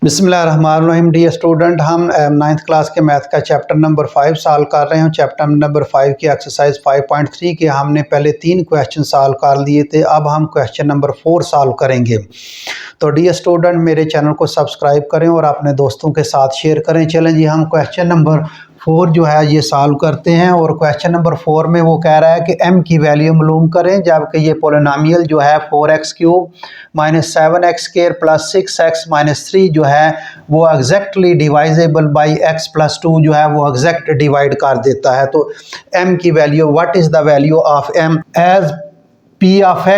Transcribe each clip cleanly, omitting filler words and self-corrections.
बिस्मिल्लाहिर्रहमानिर्रहीम। Dear student, हम 9th class के मैथ का चैप्टर नंबर 5 सॉल्व कर रहे हैं। चैप्टर नंबर 5 की एक्सरसाइज 5.3 के हमने पहले 3 क्वेश्चन सॉल्व कर लिए थे। अब हम क्वेश्चन नंबर 4 सॉल्व करेंगे। तो डियर स्टूडेंट, मेरे चैनल को सब्सक्राइब करें और अपने दोस्तों के साथ शेयर करें। चलें जी, हम क्वेश्चन नंबर 4 जो है ये सॉल्व करते हैं। और क्वेश्चन नंबर 4 में वो कह रहा है कि m की वैल्यू मालूम करें, जबकि ये पोलिनोमियल जो है 4x³ minus 7x² plus 6x minus 3 जो है वो एग्जैक्टली डिवाइजेबल बाई x+2 जो है वो एग्जैक्ट डिवाइड कर देता है। तो m की value, what is the value of m as p of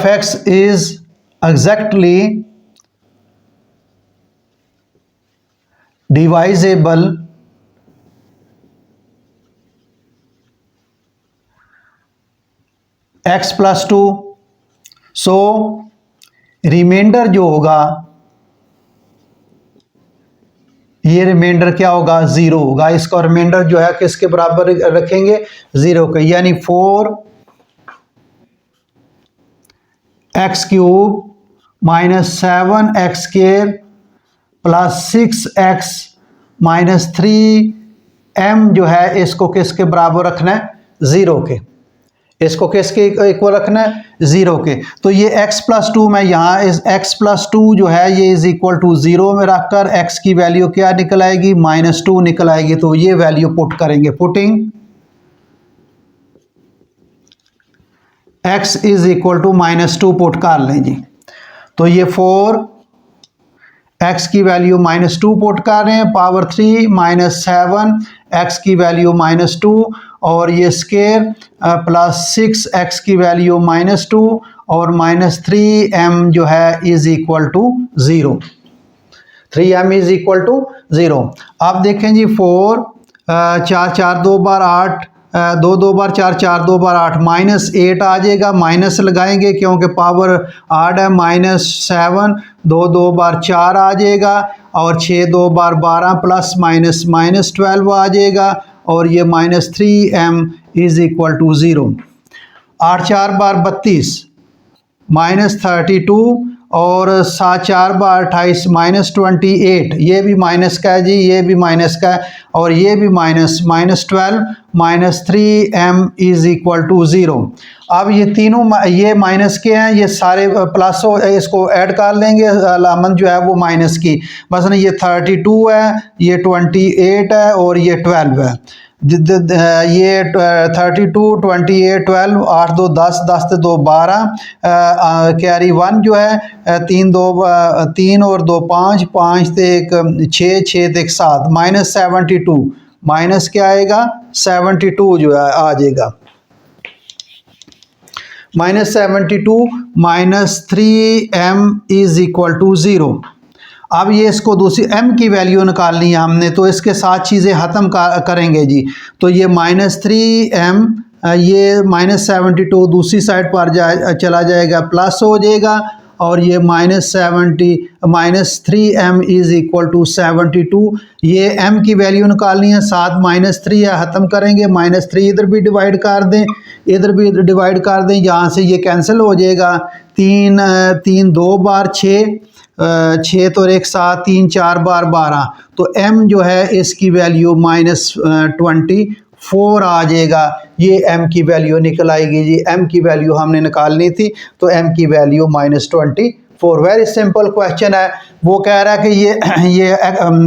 x is exactly divisible x+2। So remainder जो होगा, ये रिमाइंडर क्या होगा, 0 होगा। इसका रिमाइंडर जो है किसके बराबर रखेंगे, 0 के, यानी 4x³ minus 7x² plus 6x minus 3m जो है इसको किसके बराबर रखना है, 0 के। इसको किसके इक्वल रखना है, 0 के। तो ये x+2 में यहाँ इस x+2 जो है ये इज इक्वल टू 0 में रखकर x की वैल्यू क्या निकल आएगी, -2 निकल आएगी। तो ये वैल्यू पुट करेंगे, putting x is equal to -2 put कर लें जी। तो ये 4x की वैल्यू -2 पुट कर रहे हैं, पावर 3 माइनस 7x की वैल्यू -2 और ये स्केयर प्लस 6x की वैल्यू -2 और -3m जो है is equal to 0। 3m is equal to 0। अब देखें जी, 4 4 4 2 बार 8, 2 2 बार 4 4 2 बार 8, -8 आ जाएगा। माइनस लगाएंगे क्योंकि पावर 8 है, -7 2 2 बार 4 आ जाएगा और 6 2 बार 12 प्लस माइनस -12 आ जाएगा और ये -3m इज इक्वल टू 0। 8 4 बार 32 -32 और 7 4 बार 28 -28, ये भी माइनस का है जी, ये भी माइनस का है और ये भी -12 -3m इज इक्वल टू 0। अब ये तीनों ये माइनस के हैं, ये सारे प्लस हो, इसको ऐड कर लेंगे, अलामत जो है वो माइनस की। मसलन ये 32 है, ये 28 है और ये 12 है। ये 32 28 12 8 2 10 10 से 2 12 कैरी 1 जो है 3 और 2 5 5 से 1 6 6 से 1 7 -72 माइनस क्या आएगा, 72 जो है आ जाएगा। -72 -3m इज इक्वल टू 0। अब ये इसको दूसरी m की वैल्यू निकालनी है हमने, तो इसके साथ चीज़ें ख़त्म करेंगे जी। तो ये -3m, ये -72 दूसरी साइड पर चला जाएगा, प्लस हो जाएगा और ये -3m इज इक्वल टू 72। ये m की वैल्यू निकालनी है, साथ -3 है, ख़त्म करेंगे। -3 इधर भी डिवाइड कर दें, इधर भी डिवाइड कर दें, यहाँ से ये कैंसिल हो जाएगा। 3 2 बार 6 6 तो 1 7 3 4 बार 12, तो m जो है इसकी वैल्यू -24 आ जाएगा। ये m की वैल्यू निकल आएगी जी। m की वैल्यू हमने निकालनी थी, तो m की वैल्यू -24। वेरी सिंपल क्वेश्चन है। वो कह रहा है कि ये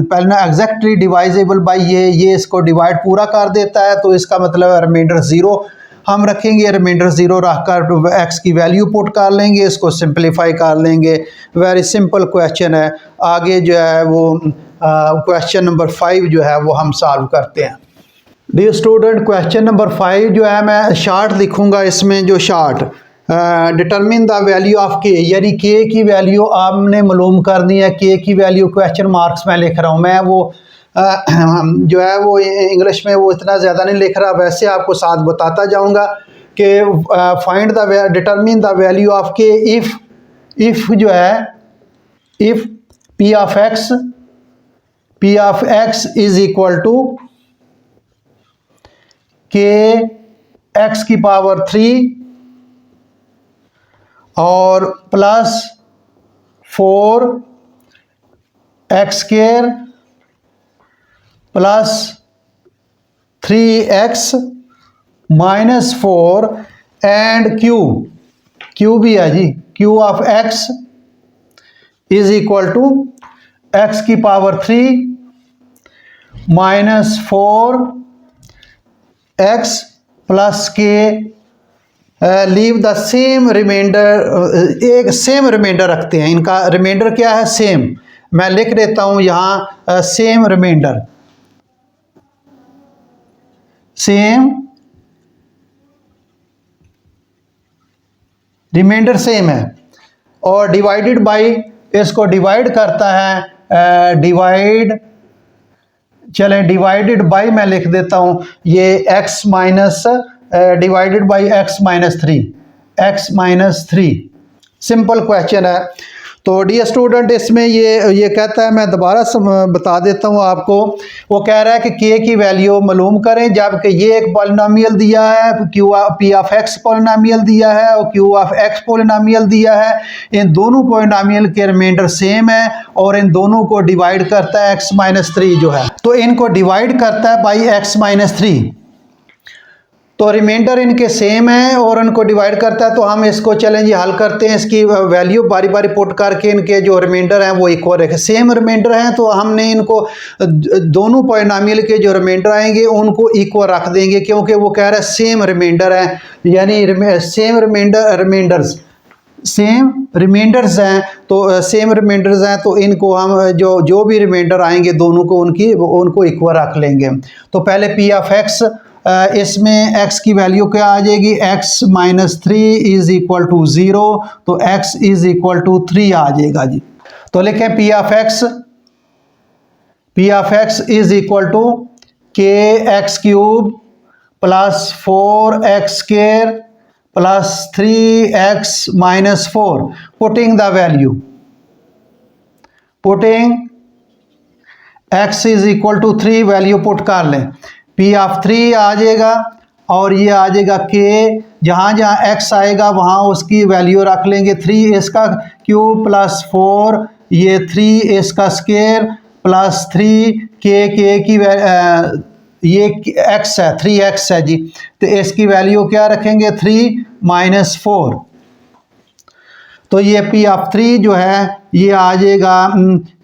पहले ना एग्जैक्टली डिवाइजेबल बाई ये इसको डिवाइड पूरा कर देता है, तो इसका मतलब रिमाइंडर 0 हम रखेंगे। रिमाइंडर 0 रखकर x की वैल्यू पुट कर लेंगे, इसको सिंप्लीफाई कर लेंगे। वेरी सिंपल क्वेश्चन है। आगे जो है वो क्वेश्चन नंबर 5 जो है वो हम सॉल्व करते हैं। डियर स्टूडेंट, क्वेश्चन नंबर 5 जो है मैं शार्ट लिखूंगा इसमें, जो short determine the value of k, यानी k की वैल्यू आपने मालूम करनी है। k की वैल्यू क्वेश्चन मार्क्स में लिख रहा हूँ मैं, वो जो है वो इंग्लिश में वो इतना ज़्यादा नहीं लिख रहा, वैसे आपको साथ बताता जाऊंगा कि find the determine the value of k if जो है, if p of x is equal to k x की पावर 3 और plus 4 x square plus 3x minus 4 and q भी है जी, q of x is equal to x की power 3 minus 4x plus k leave the same remainder, एक same remainder रखते हैं। इनका रिमाइंडर क्या है? सेम। मैं लिख देता हूं यहां same remainder, same remainder same है। और डिवाइडेड बाय, इसको डिवाइड करता है, डिवाइड, चलें डिवाइडेड बाय मैं लिख देता हूं ये x minus divided by x minus 3। Simple question है। तो डियर स्टूडेंट, इसमें ये कहता है, मैं दोबारा बता देता हूँ आपको। वो कह रहा है कि k की वैल्यू मालूम करें, जबकि ये एक पॉलिनोमियल दिया है, p ऑफ x पॉलिनोमियल दिया है और q ऑफ x पॉलिनोमियल दिया है। इन दोनों पॉलिनोमियल के रिमाइंडर सेम है और इन दोनों को डिवाइड करता है x माइनस 3 जो है, तो इनको डिवाइड करता है बाई x माइनस 3। तो रिमाइंडर इनके सेम है और उनको डिवाइड करता है। तो हम इसको चलें जी हल करते हैं, इसकी वैल्यू बारी बारी पुट करके इनके जो रिमाइंडर हैं वो इक्वल रखे। सेम रिमाइंडर हैं तो हमने इनको दोनों पॉलिनोमियल के जो रिमाइंडर आएंगे उनको इक्वल रख देंगे, क्योंकि वो कह रहा है सेम रिमाइंडर है, यानी सेम रिमाइंडर्स हैं। तो सेम रिमाइंडर्स हैं तो इनको हम जो भी रिमाइंडर आएंगे दोनों को उनको इक्वल रख लेंगे। तो पहले पी ऑफ एक्स, इसमें x की वैल्यू क्या आ जाएगी? x minus 3 is equal to 0, तो x इज इक्वल टू 3 आ जाएगा जी। तो लिखें p of x is equal to k x cube plus 4x square plus 3x minus 4। Putting the value, putting x is equal to 3, value put कर लें। P of 3 आ जाएगा और ये आ जाएगा k, जहाँ जहाँ x आएगा वहाँ उसकी वैल्यू रख लेंगे। 3 इसका क्यूब प्लस 4, ये 3 इसका स्क्वायर प्लस 3 k की ये x है, 3x है जी, तो इसकी वैल्यू क्या रखेंगे? 3 माइनस 4। तो ये P ऑफ 3 जो है ये आ जाएगा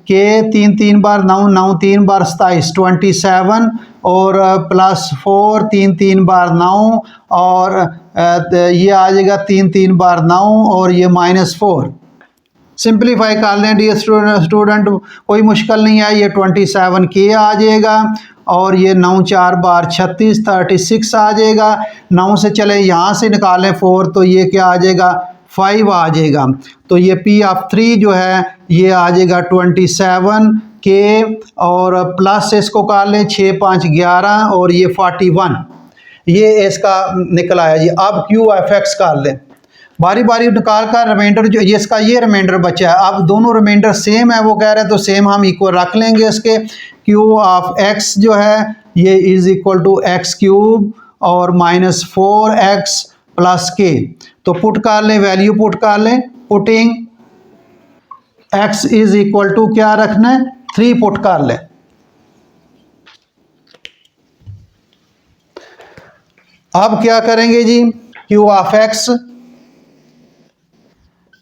के 3 बार 9, 9 3 बार 27, 27 और प्लस 4 3 बार 9 और ये आ जाएगा 3 बार 9 और ये माइनस 4। सिंप्लीफाई कर लें डियर स्टूडेंट, कोई मुश्किल नहीं है। ये 27 के आ जाएगा और ये 9 4 बार 36, 36 आ जाएगा। 9 से चले यहाँ से निकालें 4, तो ये क्या आ जाएगा? 5 आ जाएगा। तो ये P ऑफ 3 जो है ये आ जाएगा 27 के और प्लस इसको कर लें 6 5 11 और ये 41, ये इसका निकल आया जी। अब Q ऑफ x कर लें, बारी बारी निकाल कर रिमाइंडर जो ये इसका ये रिमाइंडर बचा है। अब दोनों रिमाइंडर सेम है, वो कह रहे हैं तो सेम हम इक्वल रख लेंगे इसके। Q ऑफ x जो है ये is equal to x cube और माइनस 4x प्लस के। तो पुट कर लें, वैल्यू पुट कर लें। Putting x is equal to क्या रखना है? 3 पुट कर लें। अब क्या करेंगे जी? Q ऑफ x,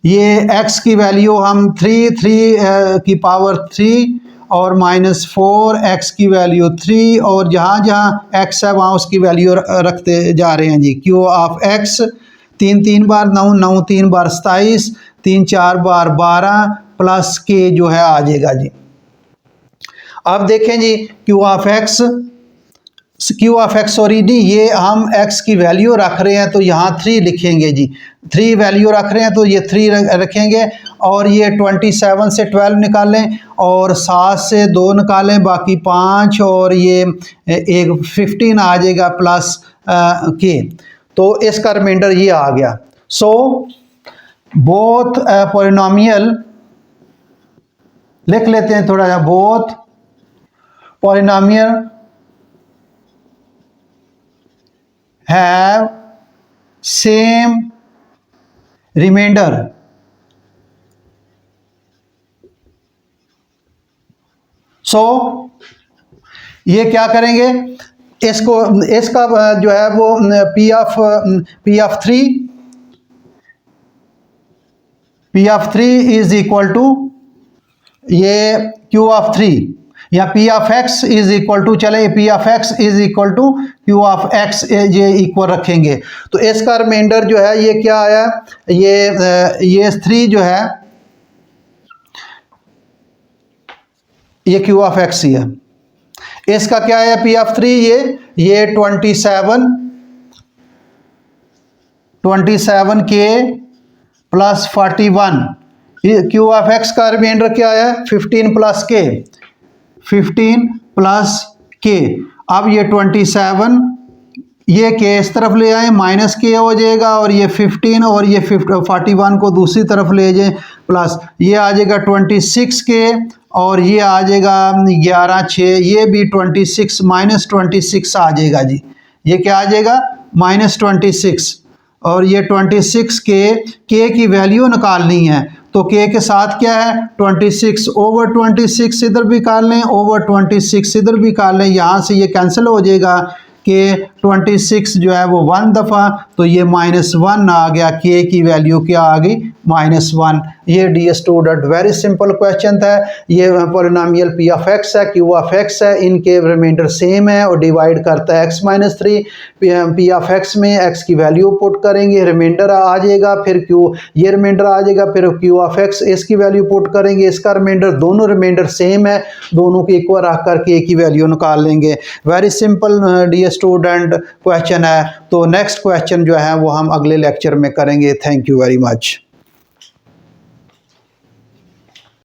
ये x की वैल्यू हम 3 की पावर 3 और माइनस 4x की वैल्यू 3 और जहाँ जहाँ x है वहाँ उसकी वैल्यू रखते जा रहे हैं जी। Q of x 3 bar 9, 9 3 bar 27, 3 4 bar 12 plus k जो है आ जाएगा जी। अब देखें जी Q ऑफ x, सॉरी नहीं, ये हम x की वैल्यू रख रहे हैं तो यहाँ 3 लिखेंगे जी। 3 वैल्यू रख रहे हैं तो ये 3 रखेंगे और ये 27 से 12 निकालें और 7 से 2 निकालें, बाकी 5 और ये एक 15 आ जाएगा प्लस के। तो इसका रिमाइंडर ये आ गया। सो बोथ पॉलिनोमियल लिख लेते हैं थोड़ा सा। Both polynomial have same remainder, so ये क्या करेंगे, इसका जो है वो P of 3 is equal to ये Q ऑफ 3 या P of x is equal to, चले P of x is equal to Q of x ये इक्वल रखेंगे। तो इसका रिमाइंडर जो है ये क्या आया, ये 3 जो है ये Q ऑफ x ही है। इसका क्या है P ऑफ 3, ये 27 के प्लस 41, Q ऑफ x का रिमाइंडर क्या है 15 प्लस के। अब ये 27 ये के इस तरफ ले आए माइनस के हो जाएगा, और ये 15 और ये 41 को दूसरी तरफ ले जाए प्लस, ये आ जाएगा 26 के, और ये आ जाएगा 11 6, ये भी 26 माइनस 26 आ जाएगा जी। ये क्या आ जाएगा -26, और ये 26 के की वैल्यू निकालनी है, तो के के साथ क्या है 26 ओवर 26 इधर भी निकाल लें, ओवर 26 इधर भी निकाल लें, यहाँ से ये कैंसिल हो जाएगा के 26 जो है वो 1 दफ़ा, तो ये -1 आ गया, के की वैल्यू क्या आ गई -1। ये dear student very simple question था। ये पॉलिनोमियल P ऑफ x है, Q ऑफ x है, इनके रिमाइंडर सेम है और डिवाइड करता है x-3। P ऑफ x में x की वैल्यू पुट करेंगे, रिमाइंडर आ जाएगा, फिर Q ये रिमाइंडर आ जाएगा, फिर Q ऑफ x इसकी वैल्यू पुट करेंगे, इसका रिमाइंडर, दोनों रिमाइंडर सेम है, दोनों के इक्वल रख कर के की वैल्यू निकाल लेंगे। Very simple dear student question है। तो नेक्स्ट क्वेश्चन जो है वो हम अगले लेक्चर में करेंगे। Thank you very much.